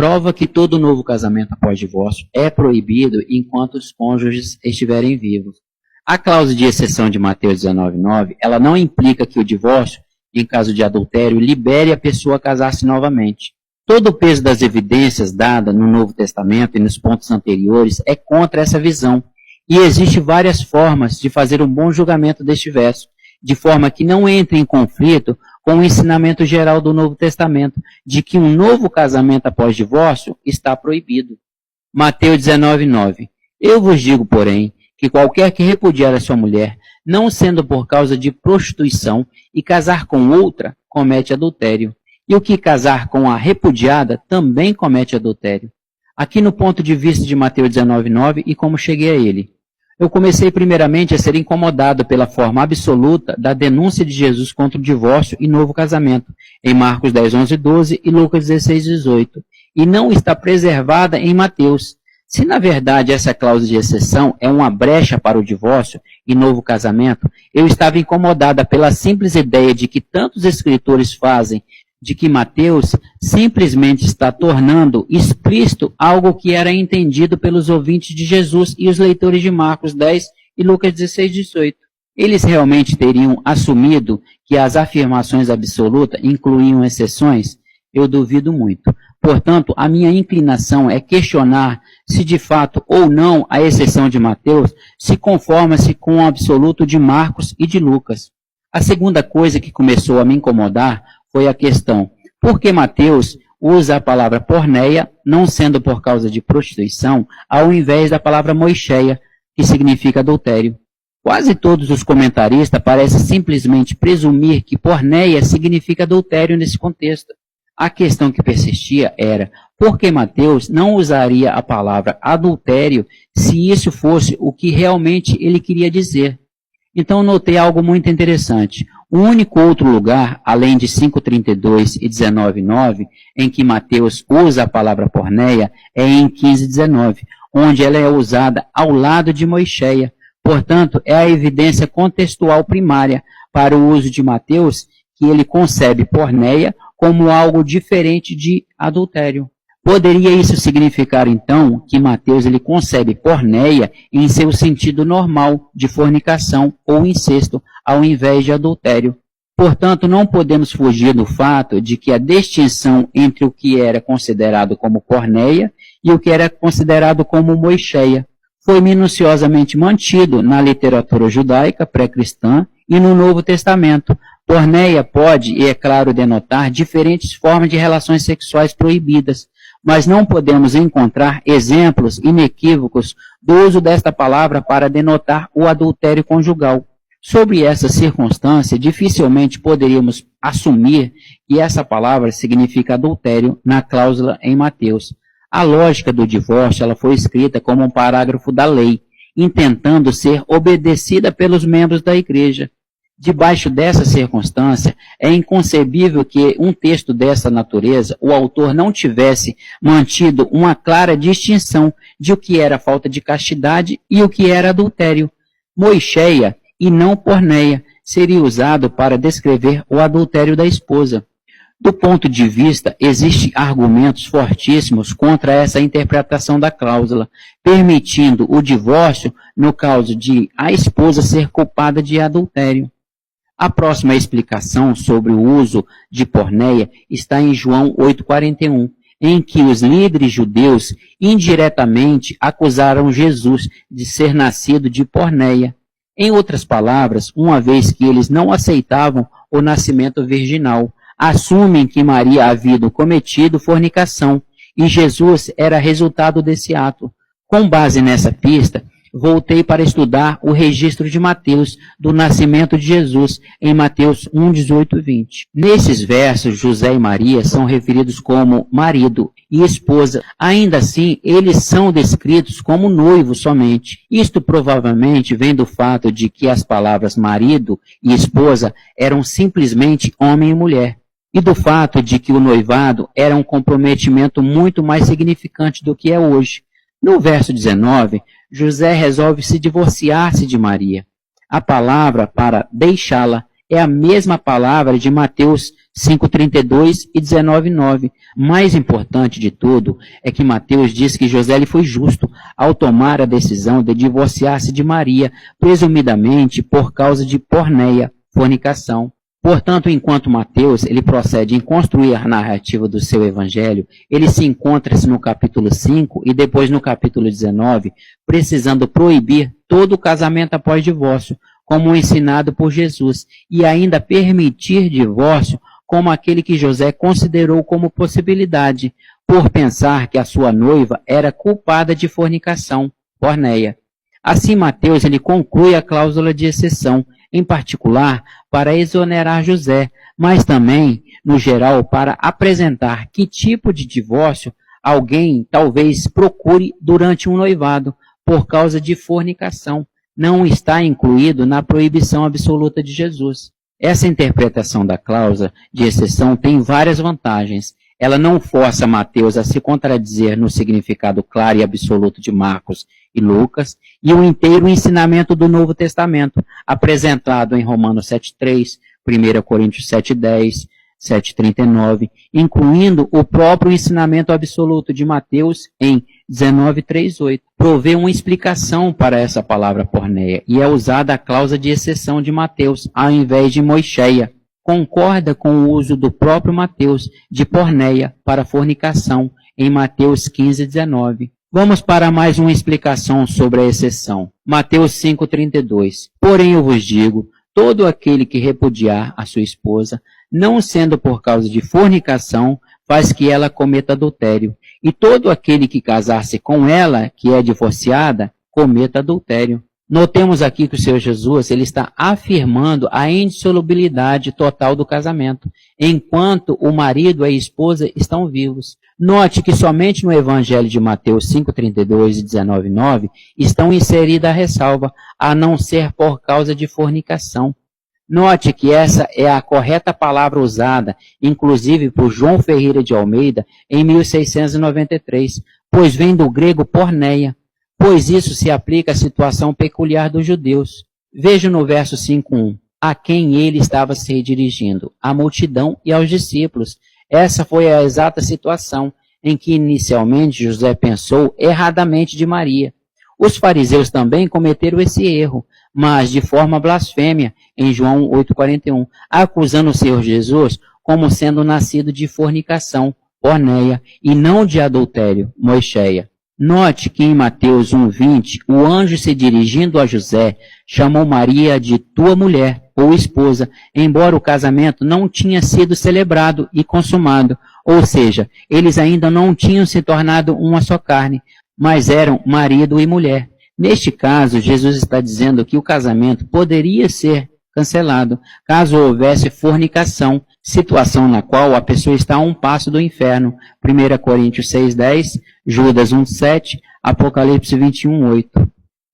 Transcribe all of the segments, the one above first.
prova que todo novo casamento após divórcio é proibido enquanto os cônjuges estiverem vivos. A cláusula de exceção de Mateus 19:9, ela não implica que o divórcio, em caso de adultério, libere a pessoa a casar-se novamente. Todo o peso das evidências dadas no Novo Testamento e nos pontos anteriores é contra essa visão. E existem várias formas de fazer um bom julgamento deste verso, de forma que não entre em conflito com o ensinamento geral do Novo Testamento, de que um novo casamento após divórcio está proibido. Mateus 19:9. Eu vos digo, porém, que qualquer que repudiar a sua mulher, não sendo por causa de prostituição, e casar com outra, comete adultério. E o que casar com a repudiada também comete adultério. Aqui no ponto de vista de Mateus 19:9 e como cheguei a ele. Eu comecei primeiramente a ser incomodado pela forma absoluta da denúncia de Jesus contra o divórcio e novo casamento, em Marcos 10:11-12 e Lucas 16:18, e não está preservada em Mateus. Se na verdade essa cláusula de exceção é uma brecha para o divórcio e novo casamento, eu estava incomodada pela simples ideia de que tantos escritores fazem, de que Mateus simplesmente está tornando explícito algo que era entendido pelos ouvintes de Jesus e os leitores de Marcos 10 e Lucas 16:18. Eles realmente teriam assumido que as afirmações absolutas incluíam exceções? Eu duvido muito. Portanto, a minha inclinação é questionar se de fato ou não a exceção de Mateus se conforma-se com o absoluto de Marcos e de Lucas. A segunda coisa que começou a me incomodar foi a questão: por que Mateus usa a palavra porneia, não sendo por causa de prostituição, ao invés da palavra moicheia, que significa adultério? Quase todos os comentaristas parecem simplesmente presumir que porneia significa adultério nesse contexto. A questão que persistia era: por que Mateus não usaria a palavra adultério se isso fosse o que realmente ele queria dizer? Então notei algo muito interessante. O único outro lugar, além de 5:32 e 19:9, em que Mateus usa a palavra porneia é em 15:19, onde ela é usada ao lado de moicheia. Portanto, é a evidência contextual primária para o uso de Mateus que ele concebe porneia como algo diferente de adultério. Poderia isso significar, então, que Mateus ele concebe porneia em seu sentido normal de fornicação ou incesto, ao invés de adultério? Portanto, não podemos fugir do fato de que a distinção entre o que era considerado como porneia e o que era considerado como moicheia foi minuciosamente mantido na literatura judaica pré-cristã e no Novo Testamento. Porneia pode, e é claro, denotar diferentes formas de relações sexuais proibidas, mas não podemos encontrar exemplos inequívocos do uso desta palavra para denotar o adultério conjugal. Sobre essa circunstância, dificilmente poderíamos assumir que essa palavra significa adultério na cláusula em Mateus. A lógica do divórcio ela foi escrita como um parágrafo da lei, intentando ser obedecida pelos membros da igreja. Debaixo dessa circunstância, é inconcebível que um texto dessa natureza, o autor não tivesse mantido uma clara distinção de o que era falta de castidade e o que era adultério. Moicheia, e não porneia, seria usado para descrever o adultério da esposa. Do ponto de vista, existem argumentos fortíssimos contra essa interpretação da cláusula, permitindo o divórcio no caso de a esposa ser culpada de adultério. A próxima explicação sobre o uso de porneia está em João 8:41, em que os líderes judeus indiretamente acusaram Jesus de ser nascido de porneia. Em outras palavras, uma vez que eles não aceitavam o nascimento virginal, assumem que Maria havia cometido fornicação e Jesus era resultado desse ato. Com base nessa pista, voltei para estudar o registro de Mateus do nascimento de Jesus em Mateus 1:18-20. Nesses versos, José e Maria são referidos como marido e esposa. Ainda assim, eles são descritos como noivos somente. Isto provavelmente vem do fato de que as palavras marido e esposa eram simplesmente homem e mulher, e do fato de que o noivado era um comprometimento muito mais significante do que é hoje. No verso 19, José resolve se divorciar-se de Maria. A palavra para deixá-la é a mesma palavra de Mateus 5:32 e 19:9. Mais importante de tudo é que Mateus diz que José ele foi justo ao tomar a decisão de divorciar-se de Maria, presumidamente por causa de porneia, fornicação. Portanto, enquanto Mateus ele procede em construir a narrativa do seu evangelho, ele se encontra-se no capítulo 5 e depois no capítulo 19, precisando proibir todo o casamento após divórcio, como ensinado por Jesus, e ainda permitir divórcio como aquele que José considerou como possibilidade, por pensar que a sua noiva era culpada de fornicação, porneia. Assim, Mateus ele conclui a cláusula de exceção, em particular para exonerar José, mas também, no geral, para apresentar que tipo de divórcio alguém talvez procure durante um noivado, por causa de fornicação, não está incluído na proibição absoluta de Jesus. Essa interpretação da cláusula de exceção tem várias vantagens. Ela não força Mateus a se contradizer no significado claro e absoluto de Marcos e Lucas e o inteiro ensinamento do Novo Testamento, apresentado em Romanos 7:3, 1 Coríntios 7:10, 7:39, incluindo o próprio ensinamento absoluto de Mateus em 19:3-8. Provê uma explicação para essa palavra porneia e é usada a cláusula de exceção de Mateus, ao invés de moicheia. Concorda com o uso do próprio Mateus de porneia para fornicação em Mateus 15:19. Vamos para mais uma explicação sobre a exceção. Mateus 5:32. Porém eu vos digo, todo aquele que repudiar a sua esposa, não sendo por causa de fornicação, faz que ela cometa adultério. E todo aquele que casar-se com ela, que é divorciada, cometa adultério. Notemos aqui que o Senhor Jesus ele está afirmando a indissolubilidade total do casamento, enquanto o marido e a esposa estão vivos. Note que somente no Evangelho de Mateus 5:32 e 19:9 estão inserida a ressalva, a não ser por causa de fornicação. Note que essa é a correta palavra usada, inclusive por João Ferreira de Almeida, em 1693, pois vem do grego porneia, pois isso se aplica à situação peculiar dos judeus. Veja no verso 5:1, a quem ele estava se dirigindo, à multidão e aos discípulos. Essa foi a exata situação em que inicialmente José pensou erradamente de Maria. Os fariseus também cometeram esse erro, mas de forma blasfêmia, em João 8:41, acusando o Senhor Jesus como sendo nascido de fornicação, porneia, e não de adultério, moicheia. Note que em Mateus 1:20, o anjo se dirigindo a José, chamou Maria de tua mulher, ou esposa, embora o casamento não tinha sido celebrado e consumado, ou seja, eles ainda não tinham se tornado uma só carne, mas eram marido e mulher. Neste caso, Jesus está dizendo que o casamento poderia ser cancelado, caso houvesse fornicação, situação na qual a pessoa está a um passo do inferno. 1 Coríntios 6:10, Judas 1:7, Apocalipse 21:8.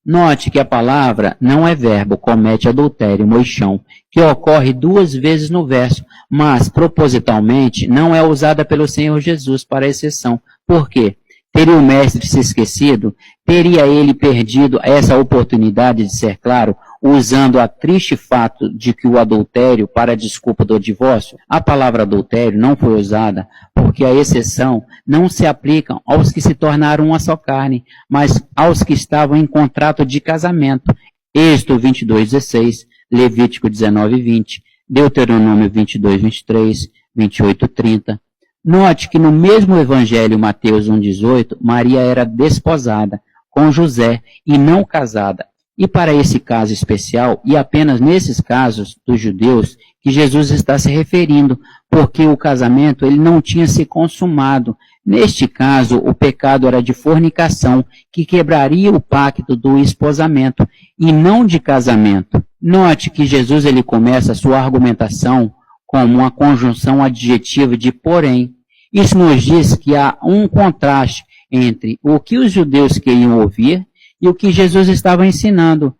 Note que a palavra não é verbo, comete adultério, moixão, que ocorre 2 vezes no verso, mas propositalmente não é usada pelo Senhor Jesus para exceção. Por quê? Teria o mestre se esquecido? Teria ele perdido essa oportunidade de ser claro, usando a triste fato de que o adultério para a desculpa do divórcio? A palavra adultério não foi usada porque a exceção não se aplica aos que se tornaram uma só carne, mas aos que estavam em contrato de casamento. Êxodo 22:16, Levítico 19:20, Deuteronômio 22:23, 28:30. Note que no mesmo Evangelho, Mateus 1:18, Maria era desposada com José e não casada. E para esse caso especial, e apenas nesses casos dos judeus, que Jesus está se referindo, porque o casamento ele não tinha se consumado. Neste caso, o pecado era de fornicação, que quebraria o pacto do esposamento, e não de casamento. Note que Jesus ele começa a sua argumentação com uma conjunção adjetiva de porém. Isso nos diz que há um contraste entre o que os judeus queriam ouvir e o que Jesus estava ensinando.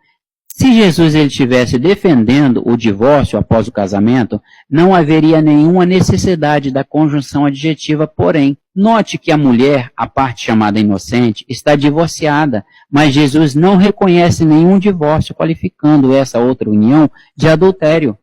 Se Jesus ele estivesse defendendo o divórcio após o casamento, não haveria nenhuma necessidade da conjunção adjetiva porém. Note que a mulher, a parte chamada inocente, está divorciada, mas Jesus não reconhece nenhum divórcio, qualificando essa outra união de adultério.